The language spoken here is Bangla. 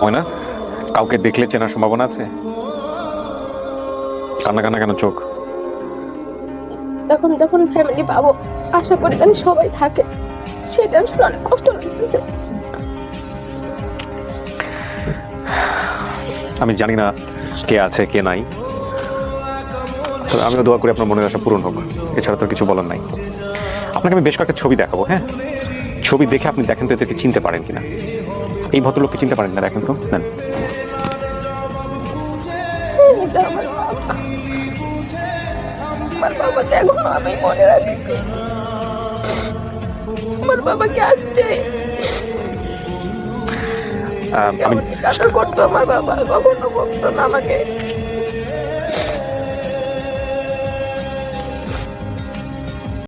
হয় না? কাউকে দেখলে চেনার সম্ভাবনা আছে? কান্না কান্না কেন চোখ? যখন যখন ফ্যামিলি পাবো আশা করি জানি সবাই থাকে, সেই টেনশন অনেক কষ্ট লাগতেছে। আমি জানি না কে আছে কে নাই, তবে আমিও দোয়া করি আপনার মনের আশা পূরণ হোক। এছাড়া তো কিছু বলার নাই। আপনাকে আমি বেশ কয়েকটা ছবি দেখাবো, হ্যাঁ? ছবি দেখে আপনি দেখেন তো এদেরকে চিনতে পারেন কিনা। এই ভদ্রলোককে চিনতে পারেন না, দেখেন তো। নেন। এটা আমার বাবা। আমার বাবাকে এখনো আমি মনে রাখছি। আমার বাবাকে আসছে আমি কাকা করতো, আমার বাবা কখনো বলতো না আমাকে।